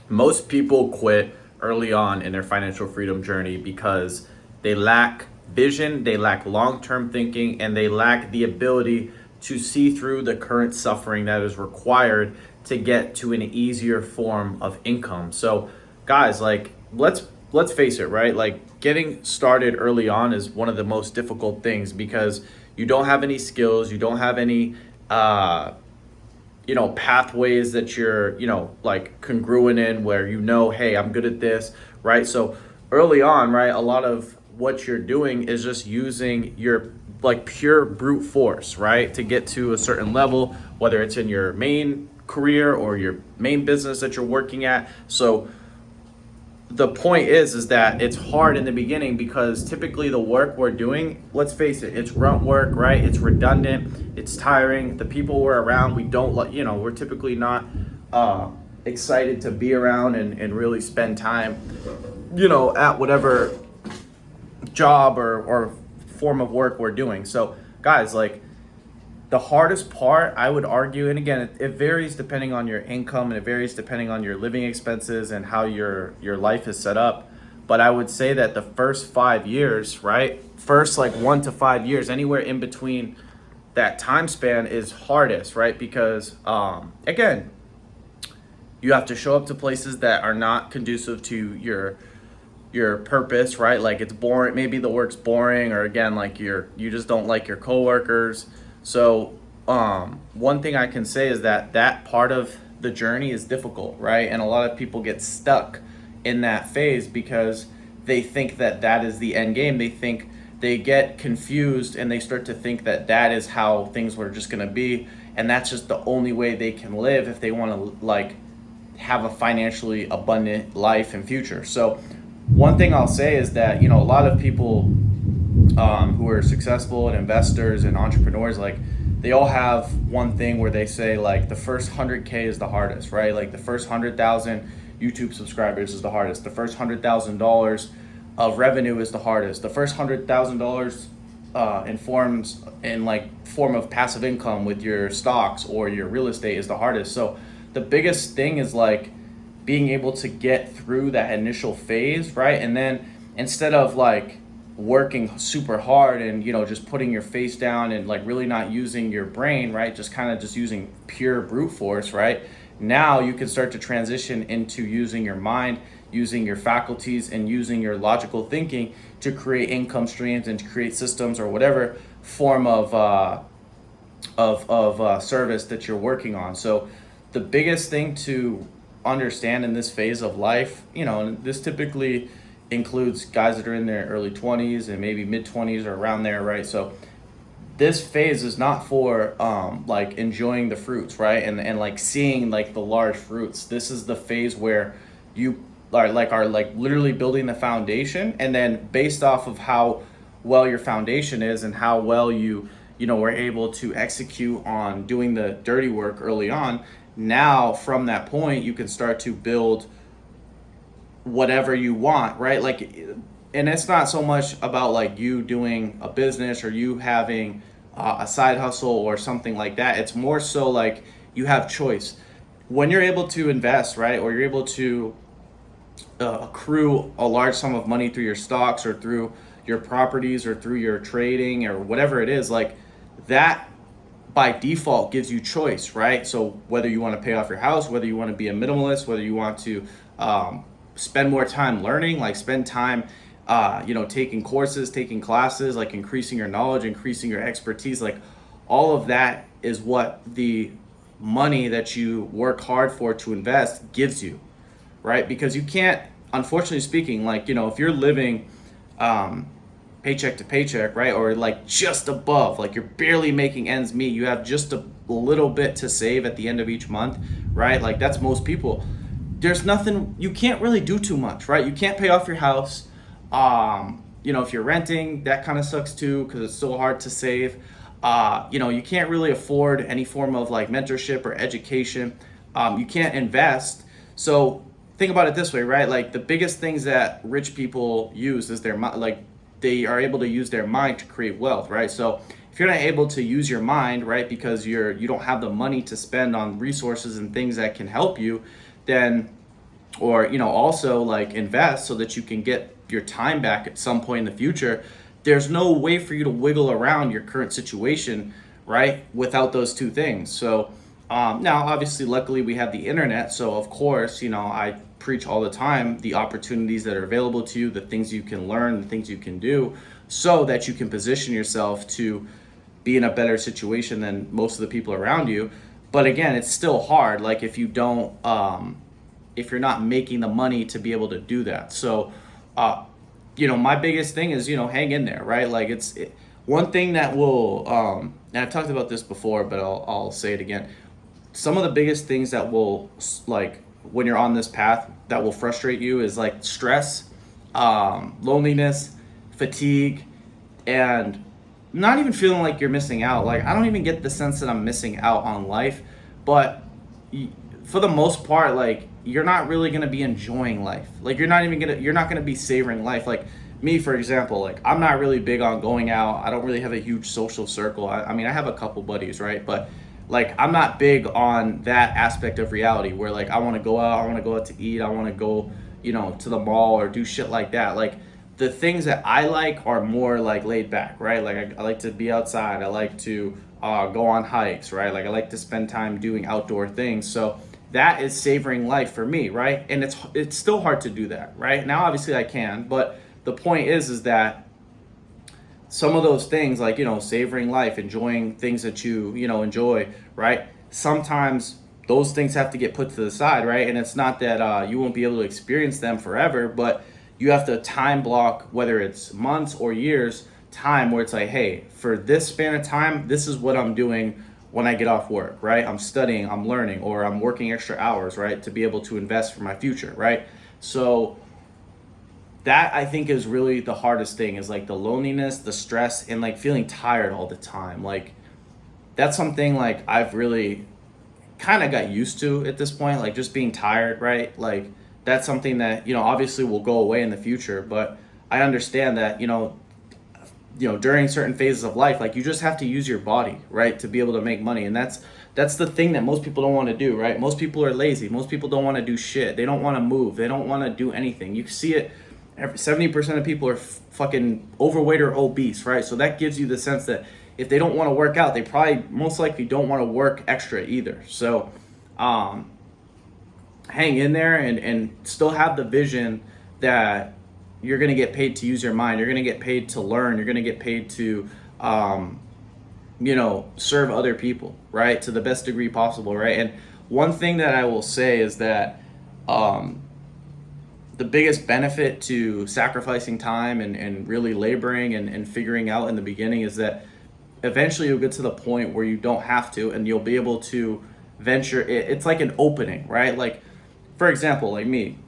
Most people quit early on in their financial freedom journey because they lack vision, they lack long term thinking, and they lack the ability to see through the current suffering that is required to get to an easier form of income. So, guys, like let's face it, right? Like getting started early on is one of the most difficult things because you don't have any skills, you don't have any pathways that you're like congruent in where hey, I'm good at this, right? So early on, right, a lot of what you're doing is just using your like pure brute force, right, to get to a certain level, whether it's in your main career or your main business that you're working at. So the point is that it's hard in the beginning because typically the work we're doing, let's face it, it's grunt work, right? It's redundant, it's tiring. The people we're around, we don't like, we're typically not excited to be around and really spend time, at whatever job or form of work we're doing. So guys, like, the hardest part, I would argue, and again, it varies depending on your income and it varies depending on your living expenses and how your life is set up. But I would say that the first 5 years, right? First, like 1 to 5 years, anywhere in between that time span is hardest, right? Because again, you have to show up to places that are not conducive to your purpose, right? Like it's boring, maybe the work's boring, or again, like you just don't like your coworkers. So one thing I can say is that part of the journey is difficult, right? And a lot of people get stuck in that phase because they think that is the end game. They get confused and they start to think that is how things were just going to be, and that's just the only way they can live if they want to like have a financially abundant life and future. So one thing I'll say is that a lot of people who are successful and investors and entrepreneurs, like they all have one thing where they say like the first 100K is the hardest, right? Like the first 100,000 YouTube subscribers is the hardest. The first $100,000 of revenue is the hardest. The first $100,000 in form of passive income with your stocks or your real estate is the hardest. So the biggest thing is like being able to get through that initial phase, right? And then instead of like working super hard and just putting your face down and like really not using your brain, right, just kind of just using pure brute force, right, now you can start to transition into using your mind, using your faculties, and using your logical thinking to create income streams and to create systems or whatever form of service that you're working on. So the biggest thing to understand in this phase of life, and this typically includes guys that are in their early 20s and maybe mid 20s or around there, right? So this phase is not for like enjoying the fruits, right? And like seeing like the large fruits. This is the phase where you are like literally building the foundation, and then based off of how well your foundation is and how well you were able to execute on doing the dirty work early on, now from that point you can start to build whatever you want, right? Like, and it's not so much about like you doing a business or you having a side hustle or something like that. It's more so like you have choice when you're able to invest, right? Or you're able to accrue a large sum of money through your stocks or through your properties or through your trading or whatever it is, like that by default gives you choice, right? So whether you want to pay off your house, whether you want to be a minimalist, whether you want to spend more time learning, like spend time taking courses, taking classes, like increasing your knowledge, increasing your expertise, like all of that is what the money that you work hard for to invest gives you, right? Because you can't, unfortunately speaking, like if you're living paycheck to paycheck, right, or like just above, like you're barely making ends meet, you have just a little bit to save at the end of each month, right? Like that's most people. There's nothing, you can't really do too much, right? You can't pay off your house. If you're renting, that kind of sucks too because it's so hard to save. You can't really afford any form of like mentorship or education. You can't invest. So think about it this way, right? Like the biggest things that rich people use is they are able to use their mind to create wealth, right? So if you're not able to use your mind, right, because you don't have the money to spend on resources and things that can help you, then or also like invest so that you can get your time back at some point in the future. There's no way for you to wiggle around your current situation, right, without those two things. So now obviously luckily we have the internet, so of course I preach all the time the opportunities that are available to you, the things you can learn, the things you can do, so that you can position yourself to be in a better situation than most of the people around you. But again, it's still hard, like if you don't if you're not making the money to be able to do that. So my biggest thing is hang in there, right? Like one thing that will and I've talked about this before, but I'll say it again. Some of the biggest things that will, like, when you're on this path, that will frustrate you is like stress, loneliness, fatigue, and not even feeling like you're missing out. Like, I don't even get the sense that I'm missing out on life, but for the most part, like, you're not really gonna be enjoying life. Like, you're not gonna be savoring life. Like me, for example, like I'm not really big on going out. I don't really have a huge social circle. I mean, I have a couple buddies, right? But like, I'm not big on that aspect of reality where like I want to go out, I want to go out to eat, I want to go, to the mall or do shit like that. Like, the things that I like are more like laid back, right? Like I like to be outside. I like to go on hikes, right? Like I like to spend time doing outdoor things. So that is savoring life for me, right? And it's still hard to do that, right? Now obviously I can, but the point is that some of those things, like savoring life, enjoying things that you enjoy, right, sometimes those things have to get put to the side, right? And it's not that you won't be able to experience them forever, but you have to time block, whether it's months or years time, where it's like, hey, for this span of time, this is what I'm doing when I get off work, right? I'm studying, I'm learning, or I'm working extra hours, right, to be able to invest for my future, right? So that, I think, is really the hardest thing, is like the loneliness, the stress, and like feeling tired all the time. Like, that's something like I've really kind of got used to at this point, like just being tired, right? Like, that's something that obviously will go away in the future, but I understand that during certain phases of life, like, you just have to use your body, right, to be able to make money. And that's the thing that most people don't want to do, right? Most people are lazy. Most people don't want to do shit. They don't want to move. They don't want to do anything. You see it. 70% of people are fucking overweight or obese, right? So that gives you the sense that if they don't want to work out, they probably most likely don't want to work extra either. So hang in there and still have the vision that you're going to get paid to use your mind. You're going to get paid to learn. You're going to get paid to serve other people, right, to the best degree possible, right? And one thing that I will say is that the biggest benefit to sacrificing time and really laboring and figuring out in the beginning is that eventually you'll get to the point where you don't have to, and you'll be able to venture. It's like an opening, right? Like, for example, like me,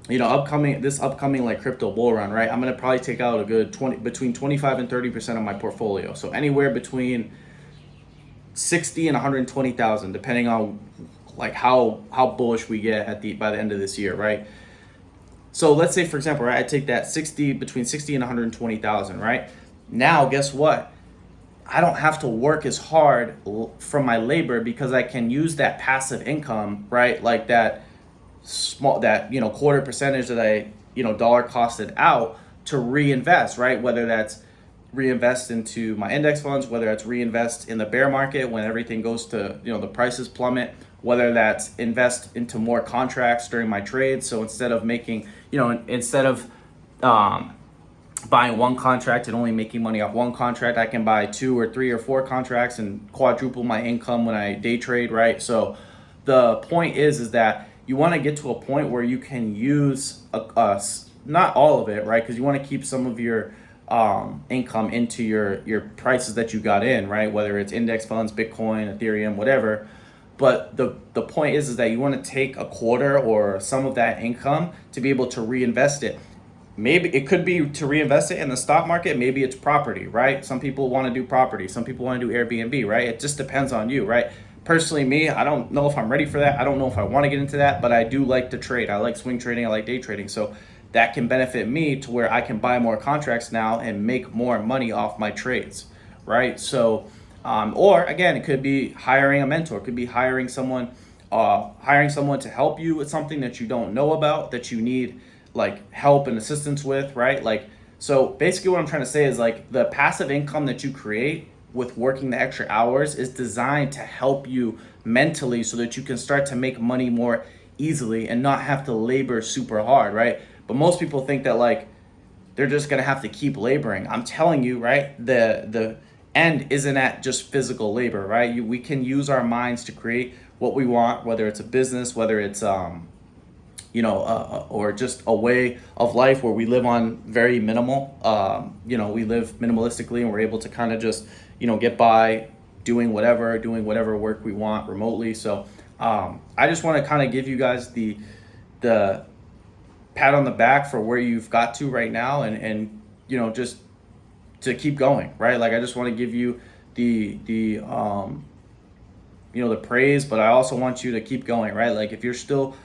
this upcoming like crypto bull run, right? I'm gonna probably take out a good between 25 and 30% of my portfolio. So anywhere between 60 and 120,000, depending on like how bullish we get by the end of this year, right? So let's say, for example, right, I take that between 60 and 120,000, right? Now, guess what? I don't have to work as hard from my labor, because I can use that passive income, right? Like that quarter percentage that I dollar costed out to reinvest, right? Whether that's reinvest into my index funds, whether that's reinvest in the bear market when everything goes to the prices plummet, whether that's invest into more contracts during my trades. So instead of making buying one contract and only making money off one contract, I can buy 2 or 3 or 4 contracts and quadruple my income when I day trade, right? So the point is that you want to get to a point where you can use not all of it, right? Because you want to keep some of your income into your prices that you got in, right? Whether it's index funds, Bitcoin, Ethereum, whatever. But the point is that you want to take a quarter or some of that income to be able to reinvest it. Maybe it could be to reinvest it in the stock market. Maybe it's property, right? Some people want to do property. Some people want to do Airbnb, right? It just depends on you, right? Personally, me, I don't know if I'm ready for that. I don't know if I want to get into that, but I do like to trade. I like swing trading. I like day trading. So that can benefit me to where I can buy more contracts now and make more money off my trades, right? So, or again, it could be hiring a mentor. It could be hiring someone hiring someone to help you with something that you don't know about, that you need like help and assistance with, right? Like, so basically what I'm trying to say is like the passive income that you create with working the extra hours is designed to help you mentally so that you can start to make money more easily and not have to labor super hard, right? But most people think that like they're just gonna have to keep laboring. I'm telling you, right? The end isn't at just physical labor, right? We can use our minds to create what we want, whether it's a business, whether it's or just a way of life where we live on very minimal. We live minimalistically and we're able to kind of just, get by doing whatever work we want remotely. So I just want to kind of give you guys the pat on the back for where you've got to right now, and just to keep going, right? Like I just want to give you the praise, but I also want you to keep going, right? Like if you're still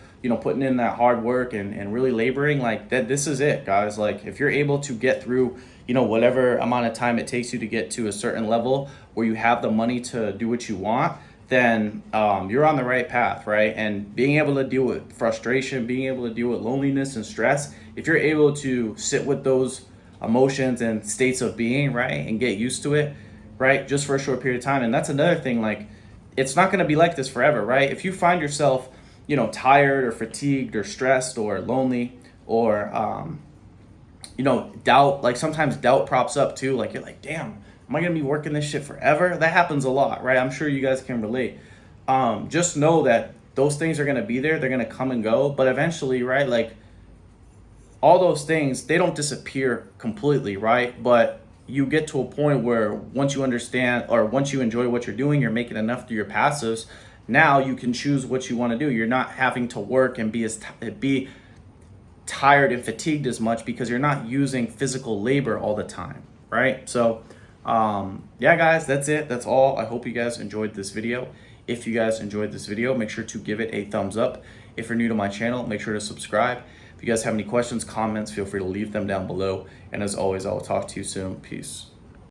putting in that hard work and really laboring, like that, this is it, guys. Like if you're able to get through whatever amount of time it takes you to get to a certain level where you have the money to do what you want, then you're on the right path, right? And being able to deal with frustration, being able to deal with loneliness and stress, if you're able to sit with those emotions and states of being, right, and get used to it, right, just for a short period of time. And that's another thing, like it's not going to be like this forever, right? If you find yourself tired or fatigued or stressed or lonely or doubt, like sometimes doubt props up too, like you're like, damn, am I gonna be working this shit forever? That happens a lot, right? I'm sure you guys can relate. Just know that those things are gonna be there, they're gonna come and go, but eventually, right, like all those things, they don't disappear completely, right? But you get to a point where once you understand or once you enjoy what you're doing, you're making enough through your passives, now you can choose what you want to do. You're not having to work and be tired and fatigued as much because you're not using physical labor all the time, right? So yeah, guys, that's it. That's all. I hope you guys enjoyed this video. If you guys enjoyed this video, make sure to give it a thumbs up. If you're new to my channel, make sure to subscribe. If you guys have any questions, comments, feel free to leave them down below. And as always, I will talk to you soon. Peace.